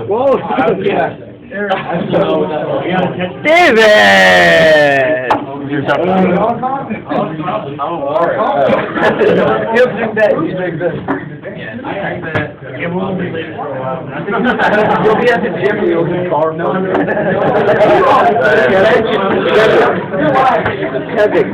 Whoa! David! He'll drink that. You drink this. You'll be at the gym and you'll get carved on. Kevin.